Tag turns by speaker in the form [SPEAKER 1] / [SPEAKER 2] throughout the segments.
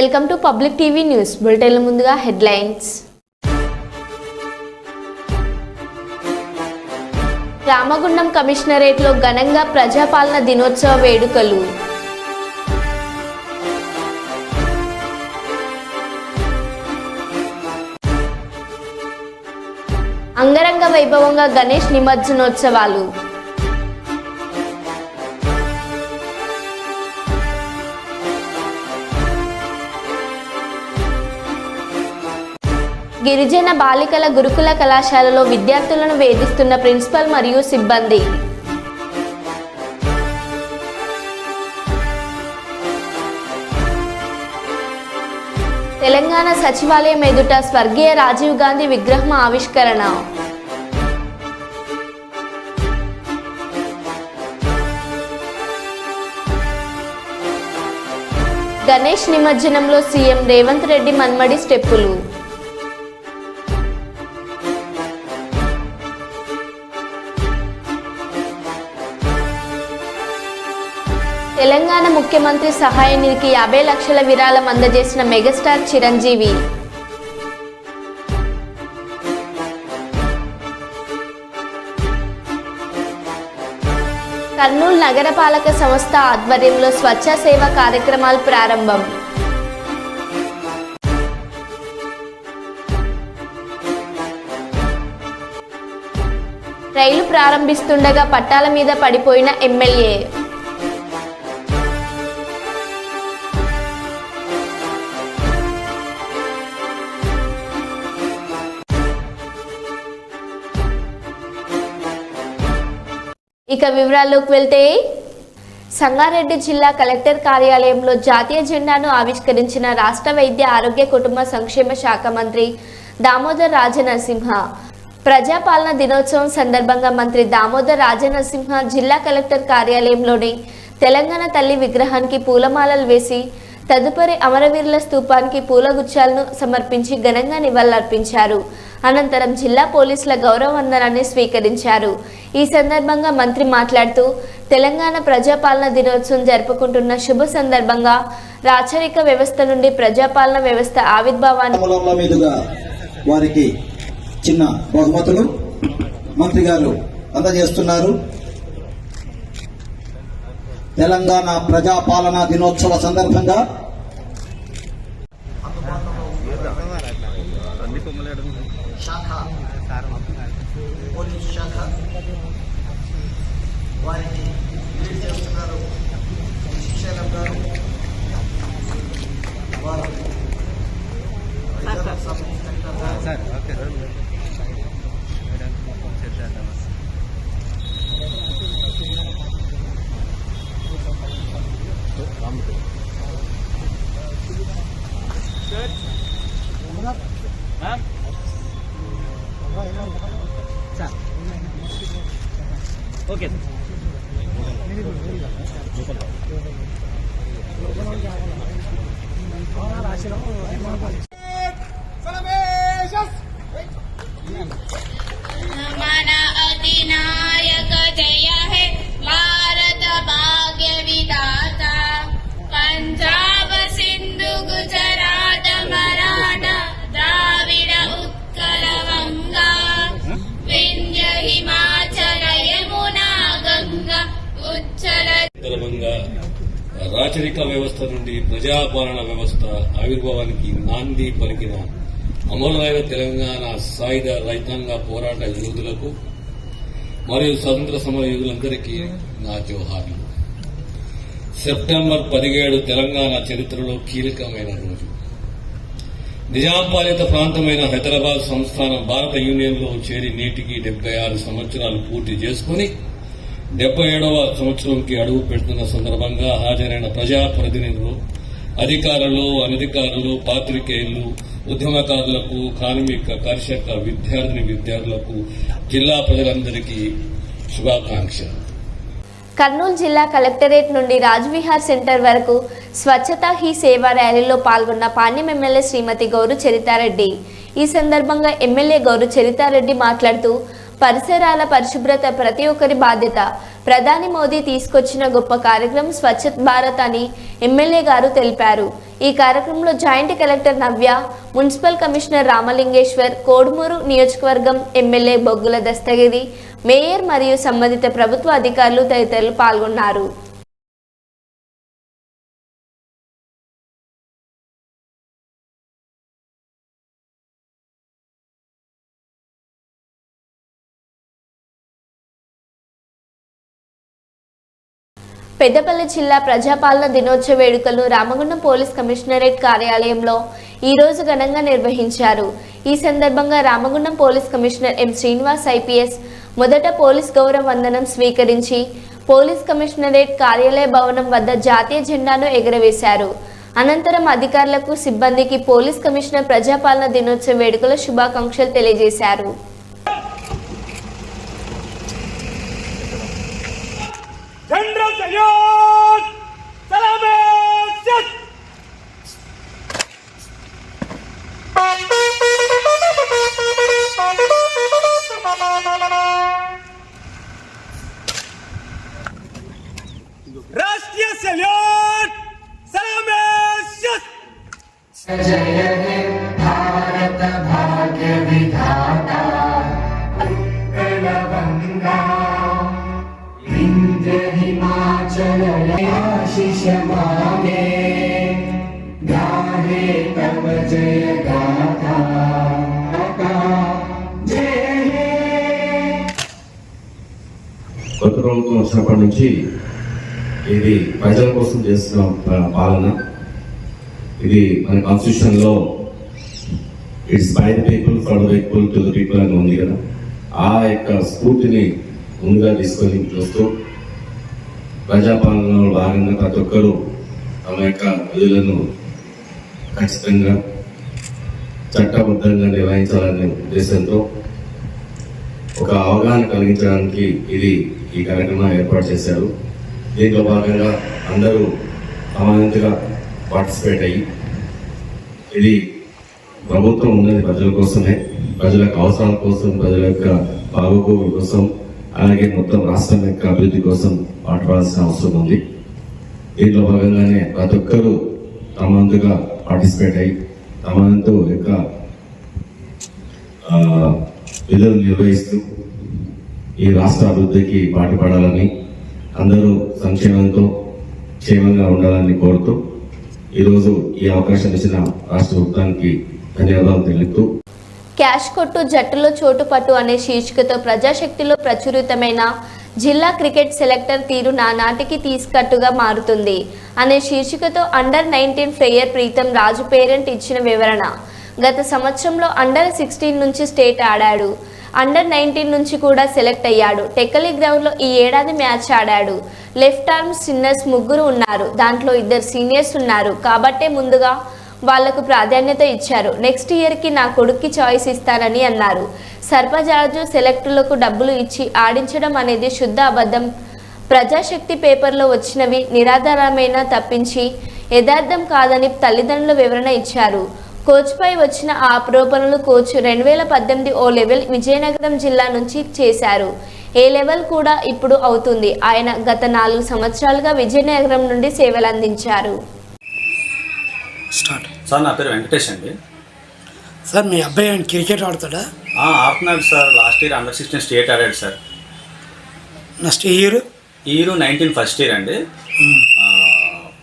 [SPEAKER 1] Welcome to public TV news బులెటిన్ల ముందుగా headlines. Ramagundam కమిషనరేట్లో ఘనంగా ప్రజాపాలన దినోత్సవ వేడుకలు. అంగరంగ వైభవంగా గణేష్ నిమజ్జనోత్సవాలు. గిరిజన బాలికల గురుకుల కళాశాలలో విద్యార్థులను వేధిస్తున్న ప్రిన్సిపల్ మరియు సిబ్బంది. తెలంగాణ సచివాలయం ఎదుట స్వర్గీయ రాజీవ్ గాంధీ విగ్రహం ఆవిష్కరణ. గణేష్ నిమజ్జనంలో సీఎం రేవంత్ రెడ్డి మన్మడి స్టెప్పులు. తెలంగాణ ముఖ్యమంత్రి సహాయ నిధికి 50 లక్షల విరాళం అందజేసిన మెగాస్టార్ చిరంజీవి. కర్నూలు నగరపాలక సంస్థ ఆధ్వర్యంలో స్వచ్ఛ సేవ కార్యక్రమాలు ప్రారంభం. రైలు ప్రారంభిస్తుండగా పట్టాల మీద పడిపోయిన ఎమ్మెల్యే. ఇక వివరాల్లోకి వెళ్తే, సంగారెడ్డి జిల్లా కలెక్టర్ కార్యాలయంలో జాతీయ జెండాను ఆవిష్కరించిన రాష్ట్ర వైద్య ఆరోగ్య కుటుంబ సంక్షేమ శాఖ మంత్రి దామోదర్ రాజనరసింహ. ప్రజాపాలన దినోత్సవం సందర్భంగా మంత్రి దామోదర్ రాజనరసింహ జిల్లా కలెక్టర్ కార్యాలయంలోని తెలంగాణ తల్లి విగ్రహానికి పూలమాలలు వేసి తదుపరి అమరవీరుల స్తూపానికి పూలగుచ్చాలను సమర్పించి ఘనంగా నివాళులర్పించారు. అనంతరం జిల్లా పోలీసుల గౌరవ వందనాన్ని స్వీకరించారు. ఈ సందర్భంగా మంత్రి మాట్లాడుతూ, తెలంగాణ ప్రజాపాలన దినోత్సవం జరుపుకుంటున్న శుభ సందర్భంగా రాచరిక వ్యవస్థ నుండి ప్రజాపాలన వ్యవస్థ ఆవిర్భావాన్ని
[SPEAKER 2] వారికి చిన్న బహుమతులు మంత్రి గారు అందజేస్తున్నారు. తెలంగాణ ప్రజాపాలన దినోత్సవ సందర్భంగా శాఖ పోలీస్ శాఖ వారికి రిలీజ్ చేస్తున్నారు. శిక్షణ గారు వారు ఓకే
[SPEAKER 3] हमारा अधिनायक जय है भारत भाग्य विधाता पंजाब सिंधु गुजरात मराठा द्राविड उत्कल गंगा विंध्य हिमाचल यमुना गंगा उच्चल
[SPEAKER 4] రాచరిక వ్యవస్థ నుండి ప్రజాపాలన వ్యవస్థ ఆవిర్భావానికి నాంది పలికిన అమరులైన తెలంగాణ సాయుధ రైతాంగ పోరాట యోధులకు మరియు స్వతంత్ర సమర యోధులందరికీ నా జోహార్లు. సెప్టెంబర్ 17 తెలంగాణ చరిత్రలో కీలకమైన రోజు. నిజాం పాలిత ప్రాంతమైన హైదరాబాద్ సంస్థానం భారత యూనియన్లో చేరి నేటికి 76 సంవత్సరాలు పూర్తి చేసుకుని 77వ సంవత్సరంకి అడుగు పెడుతున్న సందర్భంగా హాజరైన ప్రజాప్రతినిధులు, అధికారులు, అనధికారులు, పాత్రికేయులు, ఉద్యమకారులకు, కార్మిక, కర్షక, విద్యార్థులకు, జిల్లా ప్రజలందరికీ శుభాకాంక్షలు.
[SPEAKER 1] కర్నూలు జిల్లా కలెక్టరేట్ నుండి రాజ్విహార్ సెంటర్ వరకు స్వచ్ఛతా హీ సేవా ర్యాలీలో పాల్గొన్న పాణ్యం ఎమ్మెల్యే శ్రీమతి గౌరు చరితారెడ్డి. ఈ సందర్భంగా ఎమ్మెల్యే గౌరు చరితారెడ్డి మాట్లాడుతూ, పరిసరాల పరిశుభ్రత ప్రతి ఒక్కరి బాధ్యత. ప్రధాని మోదీ తీసుకొచ్చిన గొప్ప కార్యక్రమం స్వచ్ఛ భారత్ అని ఎమ్మెల్యే గారు తెలిపారు. ఈ కార్యక్రమంలో జాయింట్ కలెక్టర్ నవ్య, మున్సిపల్ కమిషనర్ రామలింగేశ్వర్, కోడుమూరు నియోజకవర్గం ఎమ్మెల్యే బొగ్గుల దస్తగిరి, మేయర్ మరియు సంబంధిత ప్రభుత్వ అధికారులు తదితరులు పాల్గొన్నారు. పెద్దపల్లి జిల్లా ప్రజాపాలన దినోత్సవ వేడుకలను రామగుండం పోలీస్ కమిషనరేట్ కార్యాలయంలో ఈరోజు ఘనంగా నిర్వహించారు. ఈ సందర్భంగా Ramagundam police commissioner M Srinivas IPS మొదట పోలీస్ గౌరవ వందనం స్వీకరించి పోలీస్ కమిషనరేట్ కార్యాలయ భవనం వద్ద జాతీయ జెండాను ఎగురవేశారు. అనంతరం అధికారులకు, సిబ్బందికి పోలీస్ కమిషనర్ ప్రజాపాలన దినోత్సవ వేడుకల శుభాకాంక్షలు తెలియజేశారు.
[SPEAKER 5] जनरल सैयद सलामे सिद्ध राष्ट्रीय सैयद सलामे सिद्ध जय हे भारत भाग्य विधाता कलवंगा हिमाचल आशीष मांगे गाहे तब जय गाथा
[SPEAKER 6] కొత్త ప్రభుత్వం వచ్చినప్పటి నుంచి ఇది ప్రజల కోసం చేస్తున్న పాలన. ఇది మన కాన్స్టిట్యూషన్లో it's by the people for the people to the people అని ఉంది కదా. ఆ యొక్క స్ఫూర్తిని ముందుగా తీసుకొని చూస్తూ ప్రజాపాలనలో భాగంగా ప్రతి ఒక్కరూ తమ యొక్క విధులను ఖచ్చితంగా చట్టబద్ధంగా నిర్వహించాలనే ఉద్దేశంతో ఒక అవగాహన కలిగించడానికి ఈ కార్యక్రమం ఏర్పాటు చేశారు. దీంట్లో భాగంగా అందరూ సమానంగా పార్టిసిపేట్ అయ్యి, ఇది ప్రభుత్వం ఉన్నది ప్రజల కోసమే, ప్రజల అవసరాల కోసం, ప్రజల యొక్క బాగోగుల కోసం, అలాగే మొత్తం రాష్ట్రం యొక్క అభివృద్ధి కోసం పాటుపడాల్సిన అవసరం ఉంది. దీంట్లో భాగంగానే ప్రతి ఒక్కరూ తమంతుగా పార్టిసిపేట్ అయ్యి తమంతు యొక్క విధులు నిర్వహిస్తూ ఈ రాష్ట్ర అభివృద్ధికి పాటుపడాలని, అందరూ సంక్షేమంతో క్షేమంగా ఉండాలని కోరుతూ ఈరోజు ఈ అవకాశం ఇచ్చిన రాష్ట్ర ప్రభుత్వానికి ధన్యవాదాలు తెలుపుతూ,
[SPEAKER 1] క్యాష్ కొట్టు జట్టులో చోటు పట్టు అనే శీర్షికతో ప్రజాశక్తిలో ప్రచురితమైన జిల్లా క్రికెట్ సెలెక్టర్ తీరు నానాటికి తీసుకట్టుగా మారుతుంది అనే శీర్షికతో అండర్-19 ప్లేయర్ ప్రీతం రాజు పేరెంట్ ఇచ్చిన వివరణ. గత సంవత్సరంలో అండర్-16 నుంచి స్టేట్ ఆడాడు, అండర్-19 నుంచి కూడా సెలెక్ట్ అయ్యాడు. టెక్కలి గ్రౌండ్లో ఈ ఏడాది మ్యాచ్ ఆడాడు. లెఫ్ట్ ఆర్మ్ స్పిన్నర్స్ 3 ఉన్నారు, దాంట్లో 2 సీనియర్స్ ఉన్నారు కాబట్టే ముందుగా వాళ్లకు ప్రాధాన్యత ఇచ్చారు. నెక్స్ట్ ఇయర్కి నా కొడుక్కి చాయిస్ ఇస్తానని అన్నారు. సర్పంచ్ సెలెక్టులకు డబ్బులు ఇచ్చి ఆడించడం అనేది శుద్ధ అబద్ధం. ప్రజాశక్తి పేపర్లో వచ్చినవి నిరాధారమైన తప్పించి యథార్థం కాదని తల్లిదండ్రుల వివరణ ఇచ్చారు. కోచ్పై వచ్చిన ఆరోపణలు కోచ్ 2018 ఓ లెవెల్ విజయనగరం జిల్లా నుంచి చేశారు. ఏ లెవెల్ కూడా ఇప్పుడు అవుతుంది. ఆయన గత 4 సంవత్సరాలుగా విజయనగరం నుండి సేవలందించారు.
[SPEAKER 7] సార్ నా పేరు వెంకటేష్ అండి.
[SPEAKER 5] సార్ మీ అబ్బాయి క్రికెట్ ఆడుతాడా?
[SPEAKER 7] ఆడుతున్నాడు సార్. లాస్ట్ ఇయర్ అండర్-16 స్టేట్ ఆడాడు sir.
[SPEAKER 5] Next year
[SPEAKER 7] 19 first year అండి.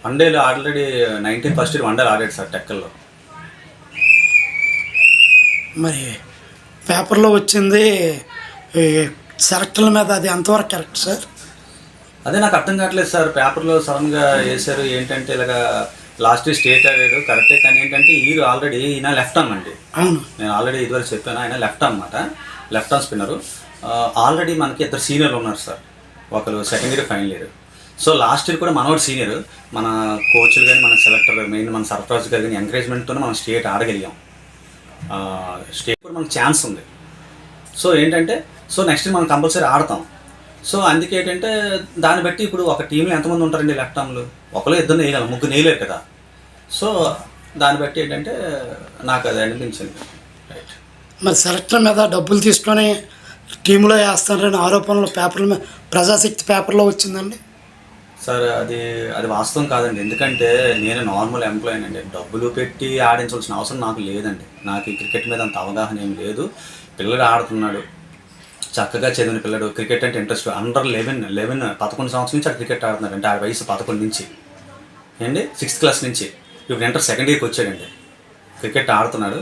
[SPEAKER 7] వన్డేలో ఆల్రెడీ 19 ఫస్ట్ ఇయర్ వన్డేలు ఆడాడు సార్ టెక్కల్లో.
[SPEAKER 5] మరి పేపర్లో వచ్చింది సెలెక్టర్ల మీద, అది ఎంతవరకు కరెక్ట్ సార్?
[SPEAKER 7] అదే నాకు అర్థం కావట్లేదు సార్. పేపర్లో సడన్గా వేశారు. ఏంటంటే ఇలాగా లాస్ట్ ఇయర్ స్టేట్ ఆడాడు కరెక్టే, కానీ ఏంటంటే ఆల్రెడీ ఈయన లెఫ్ట్ ఆర్మ్ అండి.
[SPEAKER 5] అవును,
[SPEAKER 7] నేను ఆల్రెడీ ఇదివరకు చెప్పాను. ఆయన లెఫ్ట్ ఆర్మ్ అన్నమాట, లెఫ్ట్ ఆర్మ్ స్పిన్నరు. ఆల్రెడీ మనకి 2 సీనియర్లు ఉన్నారు సార్. ఒకరు second year, final year. So last year కూడా మనవాడు సీనియర్. మన కోచ్లు కానీ, మన సెలెక్టర్, మెయిన్ మన సర్ఫరాజ్ గారు కానీ ఎంకరేజ్మెంట్తోనే మనం స్టేట్ ఆడగలిగాం. స్టేట్ కూడా మనకు ఛాన్స్ ఉంది. సో ఏంటంటే నెక్స్ట్ మనం కంపల్సరీ ఆడతాం. సో అందుకే ఏంటంటే దాన్ని బట్టి ఇప్పుడు ఒక టీంలో ఎంతమంది ఉంటారండి లెఫ్ట్ ఆర్మ్లు? 1-2 వేయగలం, 3 వేయలేరు కదా. సో దాన్ని బట్టి ఏంటంటే నాకు అది అనిపించింది. రైట్.
[SPEAKER 5] మరి సెలెక్టర్ మీద డబ్బులు తీసుకొని టీంలో వేస్తారని ఆరోపణలు పేపర్ల మీద ప్రజాశక్తి పేపర్లో వచ్చిందండి.
[SPEAKER 7] సార్ అది వాస్తవం కాదండి. ఎందుకంటే నేను నార్మల్ ఎంప్లాయీ అండి. డబ్బులు పెట్టి ఆడించాల్సిన అవసరం నాకు లేదండి. నాకు ఈ క్రికెట్ మీద అంత అవగాహన ఏం లేదు. పిల్లడు ఆడుతున్నాడు, చక్కగా చదివిన పిల్లడు, క్రికెట్ అంటే ఇంట్రెస్ట్. అండర్ 11 సంవత్సరం నుంచి ఆడు క్రికెట్ ఆడుతున్నాడు. అంటే ఆడి వయసు 11 నుంచి అండి, 6th క్లాస్ నుంచి ఇప్పుడు ఇంటర్ సెకండ్ ఇయర్కి వచ్చాడండి. క్రికెట్ ఆడుతున్నాడు.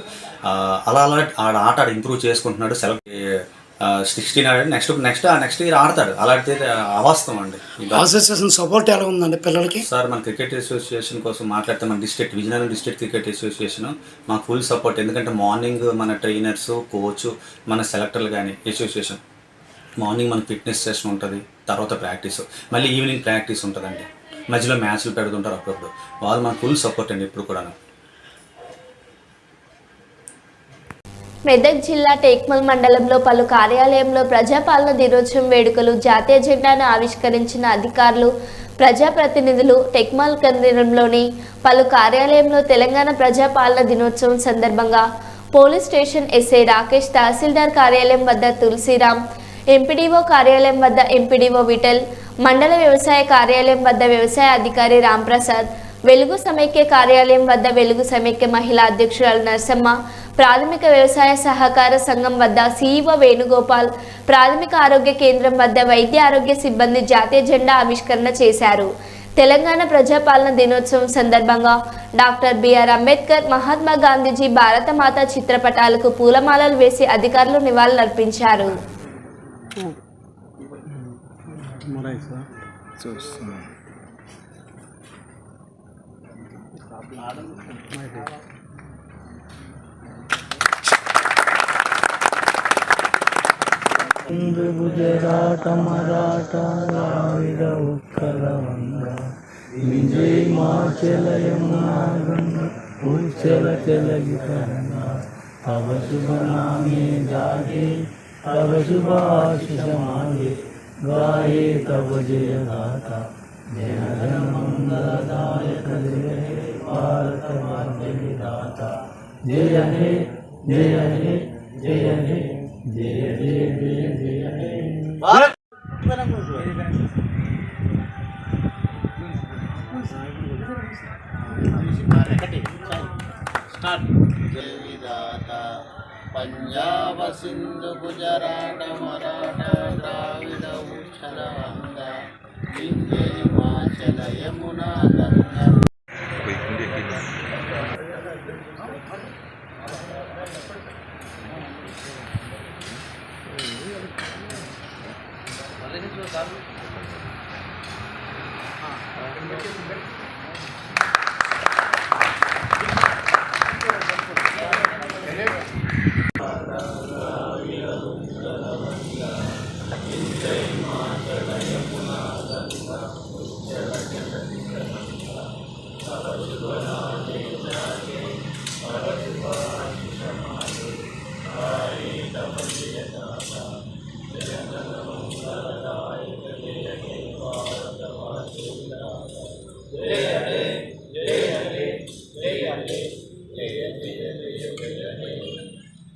[SPEAKER 7] అలా ఆట ఇంప్రూవ్ చేసుకుంటున్నాడు. 16 ఆడాడు. నెక్స్ట్ ఇయర్ ఆడతాడు. అలాంటి అవాస్తవం అండి.
[SPEAKER 5] అసోసియేషన్ సపోర్ట్ ఎలా ఉందండి పిల్లలకి?
[SPEAKER 7] సార్ మన క్రికెట్ అసోసియేషన్ కోసం మాట్లాడితే మన విజయనగరం డిస్ట్రిక్ట్ క్రికెట్ అసోసియేషన్ మాకు ఫుల్ సపోర్ట్. ఎందుకంటే మార్నింగ్ మన ట్రైనర్స్, కోచ్, మన సెలెక్టర్లు కానీ అసోసియేషన్ మార్నింగ్ మన ఫిట్నెస్ సెషన్ ఉంటుంది, తర్వాత ప్రాక్టీస్, మళ్ళీ ఈవినింగ్ ప్రాక్టీస్ ఉంటుందండి. మధ్యలో మ్యాచ్లు పెడుతుంటారు అప్పుడప్పుడు. వాళ్ళు మనకు ఫుల్ సపోర్ట్ అండి ఇప్పుడు కూడా.
[SPEAKER 1] మెదక్ జిల్లా టేక్మల్ మండలంలో పలు కార్యాలయంలో ప్రజాపాలన దినోత్సవం వేడుకలు, జాతీయ జెండాను ఆవిష్కరించిన అధికారులు, ప్రజాప్రతినిధులు. టేక్మల్ కేంద్రంలోని పలు కార్యాలయంలో తెలంగాణ ప్రజాపాలన దినోత్సవం సందర్భంగా పోలీస్ స్టేషన్ ఎస్ఐ రాకేష్, తహసీల్దార్ కార్యాలయం వద్ద తులసిరామ్, ఎంపీడీఓ కార్యాలయం వద్ద ఎంపీడీఓ విఠల్, మండల వ్యవసాయ కార్యాలయం వద్ద వ్యవసాయ అధికారి రాంప్రసాద్, వెలుగు సమైక్య కార్యాలయం వద్ద వెలుగు సమైక్య మహిళా అధ్యక్షురాలు నరసమ్మ, ప్రాథమిక వ్యవసాయ సహకార సంఘం వద్ద సిఇఓ వేణుగోపాల్, ప్రాథమిక ఆరోగ్య కేంద్రం వద్ద వైద్య ఆరోగ్య సిబ్బంది జాతీయ జెండా ఆవిష్కరణ చేశారు. తెలంగాణ ప్రజాపాలన దినోత్సవం సందర్భంగా డాక్టర్ బిఆర్ అంబేద్కర్, మహాత్మా గాంధీజీ, భారతమాత చిత్రపటాలకు పూలమాలలు వేసి అధికారులు నివాళులర్పించారు.
[SPEAKER 8] గుజరాట మరాఠ ద్రావిడ ఉత్కల వంగ విజయ్ మాచల యమునా గంగ ఉచ్చల చలగి కరంగ తవ శుభ నామే జాగే తవ శుభ ఆశిష మాగే గాయే తవ జయ గాథ జయ జన మంగళదాయక జయ హే భారత భాగ్య విధాత జయ హే జయ హే జయ హే జయ జయ జయ జయ హే భారత్. పంజాబ సింధు గుజరాట మరాఠ ద్రావిడ ఉచ్చల వంగ వింధ్య హిమాచల యమునా గంగా.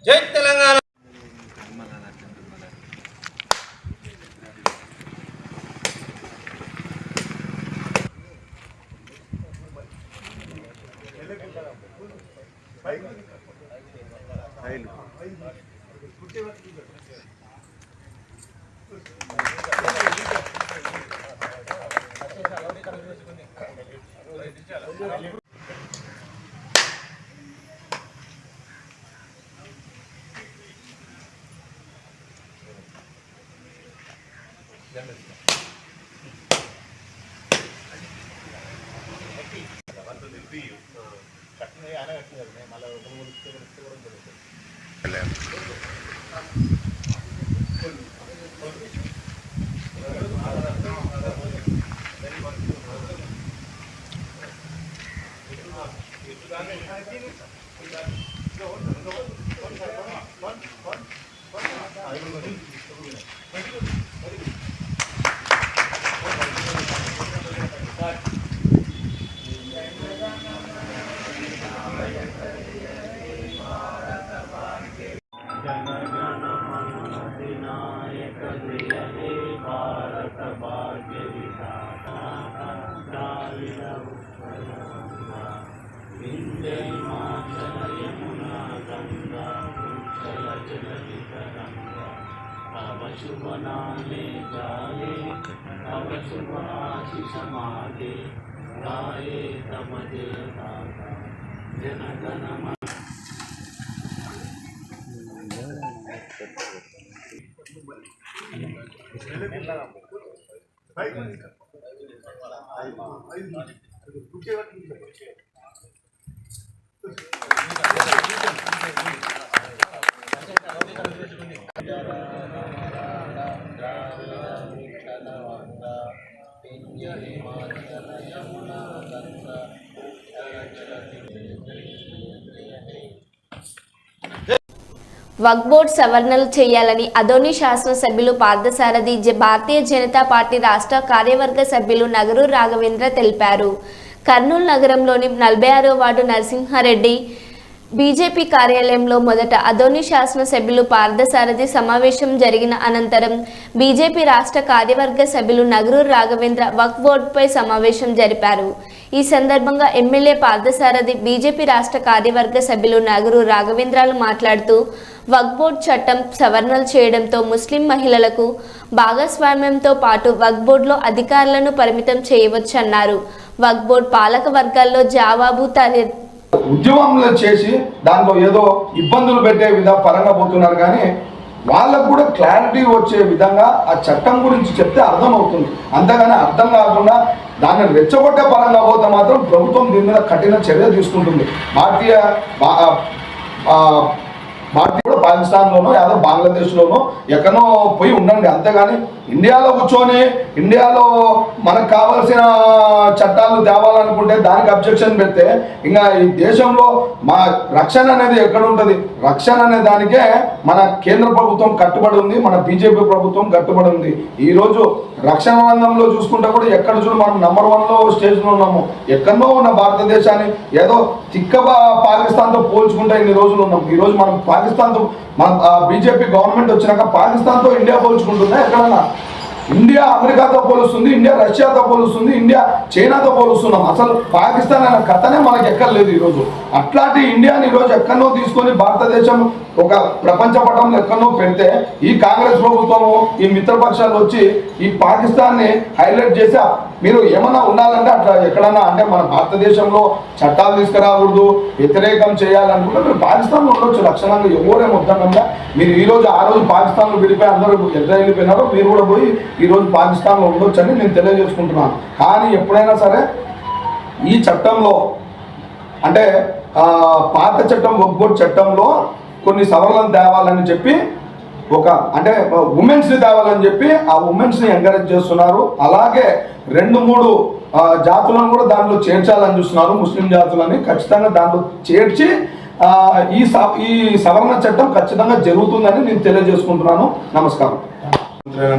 [SPEAKER 8] జై తెలంగాణ. జయ జన మహాధినాయక జయ హే భారత
[SPEAKER 1] వక్ఫ్ బోర్డు సవరణలు చేయాలని అదోని శాసనసభ్యులు పార్థసారథి భారతీయ జనతా పార్టీ రాష్ట్ర కార్యవర్గ సభ్యులు నగరూరు రాఘవేంద్ర తెలిపారు. కర్నూలు నగరంలోని 46వ వార్డు నరసింహారెడ్డి బీజేపీ కార్యాలయంలో మొదట అదోని శాసనసభ్యులు పార్థసారథి సమావేశం జరిగిన అనంతరం బీజేపీ రాష్ట్ర కార్యవర్గ సభ్యులు నగరూరు రాఘవేంద్ర వక్ఫ్ బోర్డుపై సమావేశం జరిపారు. ఈ సందర్భంగా ఎమ్మెల్యే పార్థసారథి బీజేపీ రాష్ట్ర కార్యవర్గ సభ్యులు నగరూరు రాఘవేంద్రలు మాట్లాడుతూ వక్ఫ్ బోర్డు చట్టం సవరణలు చేయడంతో ముస్లిం మహిళలకు భాగస్వామ్యంతో పాటు వక్ఫ్ బోర్డులో అధికారులను పరిమితం చేయవచ్చన్నారు. వక్ఫ్ బోర్డు పాలక వర్గాల్లో జవాబు
[SPEAKER 9] ఉద్యమంలో చేసి దాంట్లో ఏదో ఇబ్బందులు పెట్టే పరంగా పోతున్నారు. కానీ వాళ్ళకు కూడా క్లారిటీ వచ్చే విధంగా ఆ చట్టం గురించి చెప్తే అర్థమవుతుంది. అంతేగాని అర్థం కాకుండా దాన్ని రెచ్చగొట్టే పరంగా పోతే మాత్రం ప్రభుత్వం దీని మీద కఠిన చర్య తీసుకుంటుంది. భారతీయ కూడా పాకిస్తాన్లోనో యాదో బంగ్లాదేశ్లోనో ఎక్కడో పోయి ఉండండి. అంతేగాని ఇండియాలో కూర్చొని ఇండియాలో మనకు కావాల్సిన చట్టాలు తేవాలనుకుంటే దానికి అబ్జెక్షన్ పెడితే ఇంకా ఈ దేశంలో మా రక్షణ అనేది ఎక్కడ ఉంటుంది? రక్షణ అనే దానికే మన కేంద్ర ప్రభుత్వం కట్టుబడి ఉంది, మన బీజేపీ ప్రభుత్వం కట్టుబడి ఉంది. ఈరోజు రక్షణ రంగంలో చూసుకుంటే కూడా ఎక్కడ చూడు మనం నంబర్ 1లో స్టేజ్లో ఉన్నాము. ఎక్కడో ఉన్న భారతదేశాన్ని ఏదో తిక్క పాకిస్తాన్తో పోల్చుకుంటే ఇన్ని రోజులు ఉన్నాం. ఈరోజు మనం పాకిస్తాన్తో మన బీజేపీ గవర్నమెంట్ వచ్చినాక పాకిస్తాన్తో ఇండియా పోల్చుకుంటుందా? ఎక్కడన్నా ఇండియా అమెరికాతో పోలుస్తుంది, ఇండియా రష్యాతో పోలుస్తుంది, ఇండియా చైనాతో పోలుస్తున్నాం. అసలు పాకిస్తాన్ అనే కథనే మనకు ఎక్కర్లేదు ఈరోజు. అట్లాంటి ఇండియాని ఈరోజు ఎక్కడో తీసుకొని భారతదేశం ఒక ప్రపంచ పటంలో ఎక్కడో పెడితే ఈ కాంగ్రెస్ ప్రభుత్వము ఈ మిత్రపక్షాలు వచ్చి ఈ పాకిస్తాన్ని హైలైట్ చేసి మీరు ఏమన్నా ఉండాలంటే అట్లా ఎక్కడన్నా అంటే మన భారతదేశంలో చట్టాలు తీసుకురాకూడదు, వ్యతిరేకం చేయాలనుకుంటే మీరు పాకిస్తాన్లో ఉండొచ్చు లక్షణంగా, ఎవరేం వద్దనంగా. మీరు ఈరోజు ఆ రోజు పాకిస్తాన్లో విడిపోయి అందరూ ఎట్లా వెళ్ళిపోయినారో మీరు కూడా పోయి ఈరోజు పాకిస్తాన్లో ఉండొచ్చు అని నేను తెలియజేసుకుంటున్నాను. కానీ ఎప్పుడైనా సరే ఈ చట్టంలో అంటే పాత చట్టం వక్ఫ్ బోర్డు చట్టంలో కొన్ని సవరణలు తేవాలని చెప్పి ఒక అంటే ఉమెన్స్ని తేవాలని చెప్పి ఆ ఉమెన్స్ని ఎంకరేజ్ చేస్తున్నారు. అలాగే 2-3 జాతులను కూడా దాంట్లో చేర్చాలని చూస్తున్నారు, ముస్లిం జాతులని. ఖచ్చితంగా దాంట్లో చేర్చి ఈ సవరణ చట్టం ఖచ్చితంగా జరుగుతుందని నేను తెలియజేసుకుంటున్నాను. నమస్కారం.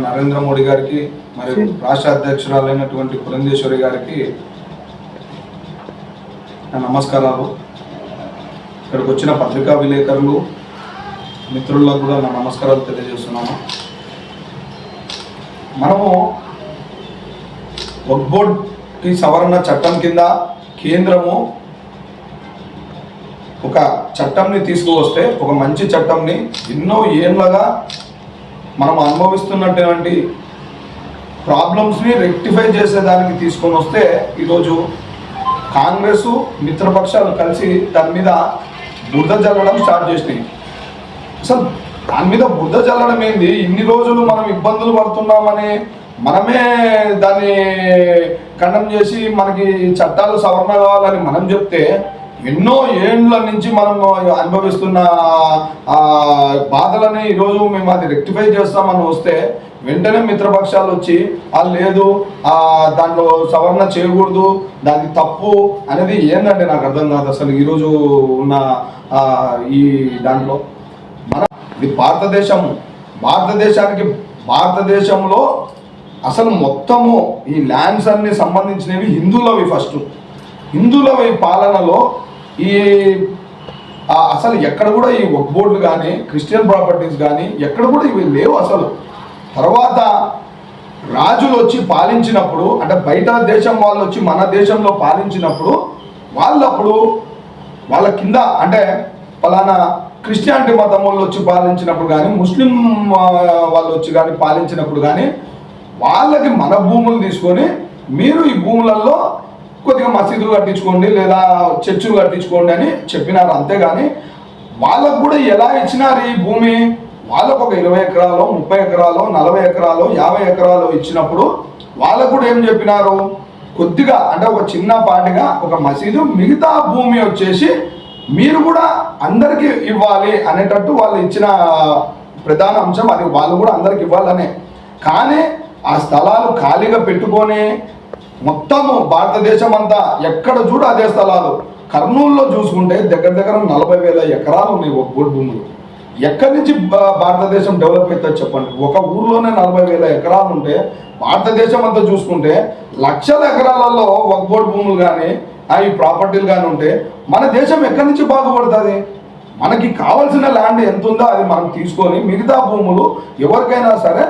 [SPEAKER 9] నరేంద్ర మోడీ గారికి మరియు రాష్ట్ర అధ్యక్షురాలైనటువంటి పురంధేశ్వరి గారికి నా నమస్కారాలు. ఇక్కడికి వచ్చిన పత్రికా విలేకరులు మిత్రులకు కూడా నా నమస్కారాలు తెలియజేస్తున్నాను. మనము వక్ఫ్ బోర్డుకి సవరణ చట్టం కింద కేంద్రము ఒక చట్టంని తీసుకువస్తే, ఒక మంచి చట్టంని ఎన్నో ఏళ్ళగా మనం అనుభవిస్తున్నటువంటి ప్రాబ్లమ్స్ని రెక్టిఫై చేసేదానికి తీసుకొని వస్తే ఈరోజు కాంగ్రెస్ మిత్రపక్షాలు కలిసి దాని మీద బురద జల్లడం స్టార్ట్ చేసినాయి. అసలు దాని మీద బురద జల్లడం ఏంది? ఇన్ని రోజులు మనం ఇబ్బందులు పడుతున్నామని మనమే దాన్ని ఖండం చేసి మనకి చట్టాలు సవరణ కావాలని మనం చెప్తే ఎన్నో ఏండ్ల నుంచి మనం అనుభవిస్తున్న బాధలని ఈరోజు మేము అది రెక్టిఫై చేస్తామని వస్తే వెంటనే మిత్రపక్షాలు వచ్చి లేదు దాంట్లో సవరణ చేయకూడదు, దానికి తప్పు అనేది ఏందంటే నాకు అర్థం కాదు అసలు. ఈరోజు ఉన్న ఈ దాంట్లో ఇది భారతదేశంలో అసలు మొత్తము ఈ ల్యాండ్స్ అన్ని సంబంధించినవి హిందువులవి. ఫస్ట్ హిందువులవి పాలనలో ఈ అసలు ఎక్కడ కూడా ఈ వక్ఫ్ బోర్డులు కానీ క్రిస్టియన్ ప్రాపర్టీస్ కానీ ఎక్కడ కూడా ఇవి లేవు అసలు. తర్వాత రాజులు వచ్చి పాలించినప్పుడు, అంటే బయట దేశం వాళ్ళు వచ్చి మన దేశంలో పాలించినప్పుడు, వాళ్ళప్పుడు వాళ్ళ కింద అంటే ఫలానా క్రిస్టియానిటీ మతం వాళ్ళు వచ్చి పాలించినప్పుడు కానీ, ముస్లిం వాళ్ళు వచ్చి కానీ పాలించినప్పుడు కానీ, వాళ్ళకి మన భూములు తీసుకొని మీరు ఈ భూములలో కొద్దిగా మసీదులు కట్టించుకోండి లేదా చర్చిలు కట్టించుకోండి అని చెప్పినారు. అంతేగాని వాళ్ళకు కూడా ఎలా ఇచ్చినారు ఈ భూమి? వాళ్ళకు ఒక 20 ఎకరాలు, 30 ఎకరాలు, 40 ఎకరాలు, 50 ఎకరాలు ఇచ్చినప్పుడు వాళ్ళకు కూడా ఏం చెప్పినారు? కొద్దిగా అంటే ఒక చిన్నపాటిగా ఒక మసీదు, మిగతా భూమి వచ్చేసి మీరు కూడా అందరికీ ఇవ్వాలి అనేటట్టు వాళ్ళు ఇచ్చిన ప్రధాన అంశం అది. వాళ్ళు కూడా అందరికి ఇవ్వాలనే. కానీ ఆ స్థలాలు ఖాళీగా పెట్టుకొని మొత్తము భారతదేశం అంతా ఎక్కడ చూడు అదే స్థలాలు. కర్నూలులో చూసుకుంటే దగ్గర దగ్గర 40,000 ఎకరాలు ఉన్నాయి ఒక్కో భూములు. ఎక్కడి నుంచి భారతదేశం డెవలప్ అవుతుంది చెప్పండి? ఒక ఊర్లోనే 40,000 ఎకరాలు ఉంటే భారతదేశం అంతా చూసుకుంటే లక్షల ఎకరాలలో ఒక్కోటి భూములు కానీ ఈ ప్రాపర్టీలు కానీ ఉంటే మన దేశం ఎక్కడి నుంచి బాగుపడుతుంది? మనకి కావాల్సిన ల్యాండ్ ఎంత ఉందో అది మనం తీసుకొని మిగతా భూములు ఎవరికైనా సరే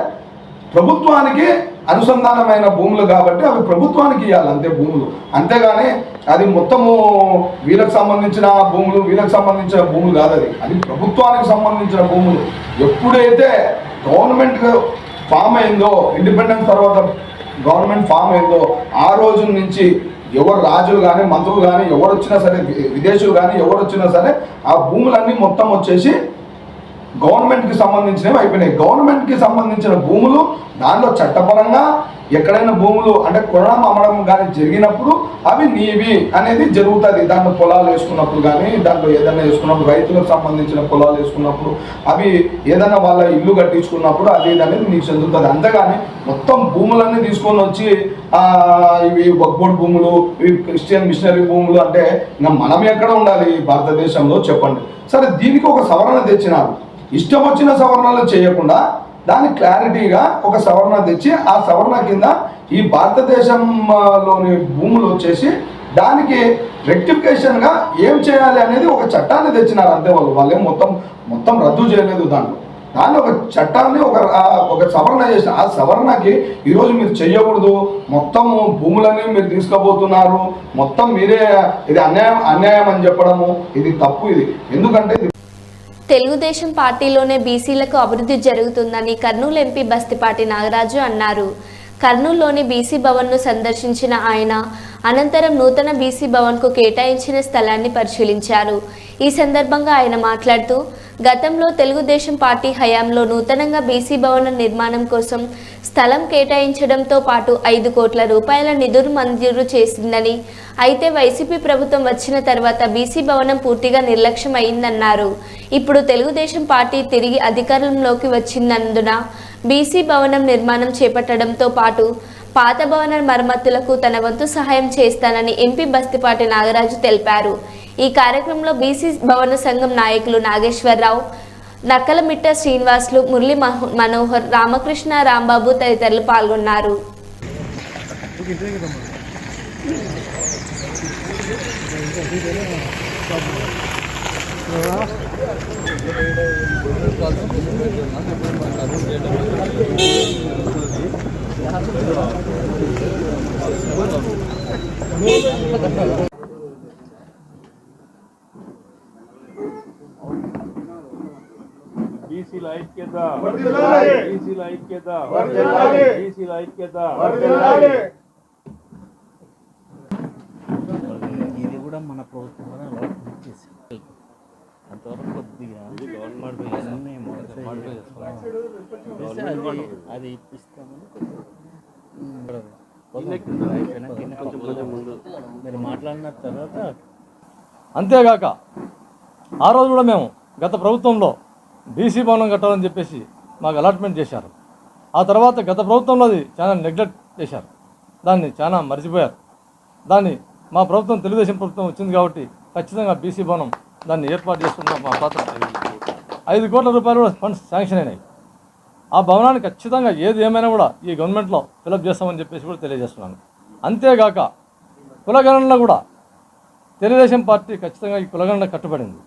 [SPEAKER 9] ప్రభుత్వానికి అనుసంధానమైన భూములు కాబట్టి అవి ప్రభుత్వానికి ఇవ్వాలి అంతే భూములు. అంతేగాని అది మొత్తము వీళ్ళకి సంబంధించిన భూములు వీళ్ళకి సంబంధించిన భూములు కాదు. అది ప్రభుత్వానికి సంబంధించిన భూములు. ఎప్పుడైతే గవర్నమెంట్ ఫామ్ అయిందో, ఇండిపెండెన్స్ తర్వాత గవర్నమెంట్ ఫామ్ అయిందో ఆ రోజు నుంచి ఎవరు రాజులు కానీ మంత్రులు కానీ ఎవరు వచ్చినా సరే, విదేశీయులు కానీ ఎవరు వచ్చినా సరే ఆ భూములన్నీ మొత్తం వచ్చేసి గవర్నమెంట్కి సంబంధించినవి అయిపోయినాయి. గవర్నమెంట్కి సంబంధించిన భూములు దానిలో చట్టపరంగా ఎక్కడైనా భూములు అంటే కొనడం అమ్మడం కానీ జరిగినప్పుడు అవి నీవి అనేది జరుగుతుంది. దాంట్లో పొలాలు వేసుకున్నప్పుడు కానీ, దాంట్లో ఏదైనా వేసుకున్నప్పుడు, రైతులకు సంబంధించిన పొలాలు వేసుకున్నప్పుడు, అవి ఏదైనా వాళ్ళ ఇల్లు కట్టించుకున్నప్పుడు అది ఇది అనేది నీకు చెందుతుంది. అంతేగాని మొత్తం భూములన్నీ తీసుకొని వచ్చి ఇవి వక్ఫ్ భూములు, ఇవి క్రిస్టియన్ మిషనరీ భూములు అంటే ఇంకా మనం ఎక్కడ ఉండాలి భారతదేశంలో చెప్పండి? సరే, దీనికి ఒక సవరణ తెచ్చినారు. ఇష్టం వచ్చిన సవరణలు చేయకుండా దాని క్లారిటీగా ఒక సవరణ తెచ్చి ఆ సవరణ కింద ఈ భారతదేశంలోని భూములు వచ్చేసి దానికి రెక్టిఫికేషన్గా ఏం చేయాలి అనేది ఒక చట్టాన్ని తెచ్చినారు అంతే. వాళ్ళేం మొత్తం రద్దు చేయలేదు. దాన్ని ఒక చట్టాన్ని ఒక సవరణ చేసిన ఆ సవరణకి ఈరోజు మీరు చెయ్యకూడదు, మొత్తము భూములని మీరు తీసుకుపోతున్నారు, మొత్తం మీరే ఇది అన్యాయం అని చెప్పడము ఇది తప్పు. ఇది ఎందుకంటే
[SPEAKER 1] తెలుగుదేశం పార్టీలోనే బీసీలకు అభివృద్ధి జరుగుతుందని కర్నూలు ఎంపీ బస్తిపాటి నాగరాజు అన్నారు. కర్నూలులోని బీసీ భవన్ను సందర్శించిన ఆయన అనంతరం నూతన బీసీ భవన్కు కేటాయించిన స్థలాన్ని పరిశీలించారు. ఈ సందర్భంగా ఆయన మాట్లాడుతూ, గతంలో తెలుగుదేశం పార్టీ హయాంలో నూతనంగా బీసీ భవనం నిర్మాణం కోసం స్థలం కేటాయించడంతో పాటు 5 కోట్ల రూపాయల నిధులు మంజూరు చేసిందని, అయితే వైసీపీ ప్రభుత్వం వచ్చిన తర్వాత బీసీ భవనం పూర్తిగా నిర్లక్ష్యం అయిందన్నారు. ఇప్పుడు తెలుగుదేశం పార్టీ తిరిగి అధికారంలోకి వచ్చినందున బీసీ భవనం నిర్మాణం చేపట్టడంతో పాటు పాత భవన మరమ్మతులకు తన వంతు సహాయం చేస్తానని ఎంపీ బస్తిపాటి నాగరాజు తెలిపారు. ఈ కార్యక్రమంలో బీసీ భవన సంఘం నాయకులు నాగేశ్వరరావు, నక్కలమిట్ట శ్రీనివాసులు, మురళీ మనోహర్, రామకృష్ణ, రాంబాబు తదితరులు పాల్గొన్నారు.
[SPEAKER 10] బీసీల ఐక్యత, బీసీల ఐక్యత, బీసీల ఐక్యత. ఇది కూడా మన ప్రభుత్వం అంతవరకు కొద్దిగా అది ఇప్పిస్తామని మీరు మాట్లాడిన తర్వాత. అంతేగాక ఆ రోజు కూడా మేము గత ప్రభుత్వంలో బీసీ భవనం కట్టాలని చెప్పేసి మాకు అలాట్మెంట్ చేశారు. ఆ తర్వాత గత ప్రభుత్వంలో అది చాలా నెగ్లెక్ట్ చేశారు, దాన్ని చాలా మర్చిపోయారు. దాన్ని మా ప్రభుత్వం తెలుగుదేశం ప్రభుత్వం వచ్చింది కాబట్టి ఖచ్చితంగా బీసీ భవనం దాన్ని ఏర్పాటు చేసుకున్నాం. మా పాత్ర 5 కోట్ల రూపాయలు కూడా ఫండ్స్ శాంక్షన్ అయినాయి. ఆ భవనాన్ని ఖచ్చితంగా ఏది ఏమైనా కూడా ఈ గవర్నమెంట్లో ఫిలప్ చేస్తామని చెప్పేసి కూడా తెలియజేస్తున్నాను. అంతేగాక కులగణన కూడా తెలుగుదేశం పార్టీ ఖచ్చితంగా ఈ కులగణన కట్టుబడింది.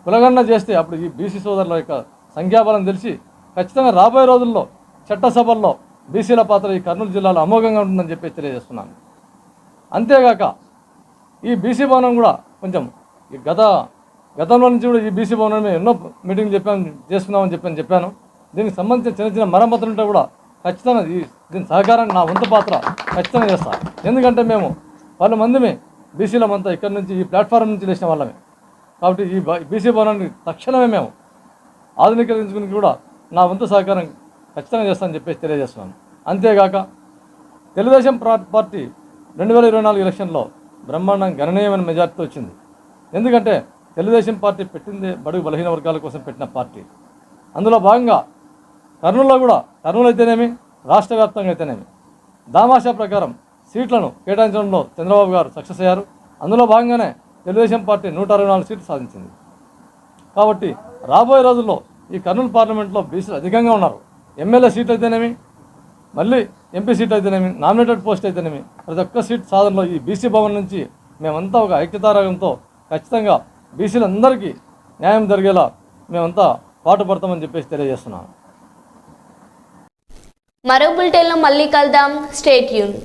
[SPEAKER 10] కులగణన చేస్తే అప్పుడు ఈ బీసీ సోదరుల యొక్క సంఖ్యాబలం తెలిసి ఖచ్చితంగా రాబోయే రోజుల్లో చట్టసభల్లో బీసీల పాత్ర ఈ కర్నూలు జిల్లాలో అమోఘంగా ఉంటుందని చెప్పి తెలియజేస్తున్నాను. అంతేగాక ఈ బీసీ భవనం కూడా కొంచెం ఈ గతంలో నుంచి కూడా ఈ బీసీ భవనం మేము ఎన్నో మీటింగ్లు చేసుకున్నామని చెప్పాను. దీనికి సంబంధించిన చిన్న చిన్న మరమ్మతులు ఉంటే కూడా ఖచ్చితంగా దీని సహకారాన్ని నా వంతు పాత్ర ఖచ్చితంగా చేస్తాను. ఎందుకంటే మేము 10 మందిమే బీసీలమంతా ఇక్కడి నుంచి ఈ ప్లాట్ఫారం నుంచి లేచిన వాళ్ళమే. కాబట్టి ఈ బీసీ భవనాన్ని తక్షణమే మేము ఆధునీకరించుకుని కూడా నా వంతు సహకారం ఖచ్చితంగా చేస్తానని చెప్పేసి తెలియజేస్తున్నాను. అంతేగాక తెలుగుదేశం పార్టీ 2024 ఎలక్షన్లో బ్రహ్మాండం గణనీయమైన మెజార్టీతో వచ్చింది. ఎందుకంటే తెలుగుదేశం పార్టీ పెట్టిందే బడుగు బలహీన వర్గాల కోసం పెట్టిన పార్టీ. అందులో భాగంగా కర్నూలు అయితేనేమి, రాష్ట్ర వ్యాప్తంగా అయితేనేమి దామాషా ప్రకారం సీట్లను కేటాయించడంలో చంద్రబాబు గారు సక్సెస్ అయ్యారు. అందులో భాగంగానే తెలుగుదేశం పార్టీ 164 సీట్లు సాధించింది. కాబట్టి రాబోయే రోజుల్లో ఈ కర్నూలు పార్లమెంట్లో బీసీలు అధికంగా ఉన్నారు. ఎమ్మెల్యే సీట్లు అయితేనేమి, మళ్ళీ ఎంపీ సీట్ అయితేనేమి, నామినేటెడ్ పోస్ట్ అయితేనేమి, ప్రతి ఒక్క సీట్ సాధనలో ఈ బీసీ భవన్ నుంచి మేమంతా ఒక ఐక్యతారాగంతో ఖచ్చితంగా బీసీలందరికీ న్యాయం జరిగేలా మేమంతా పాటుపడతామని చెప్పేసి తెలియజేస్తున్నాను.
[SPEAKER 1] మరో బులెటిన్లో మళ్ళీ కలుద్దాం. Stay tune.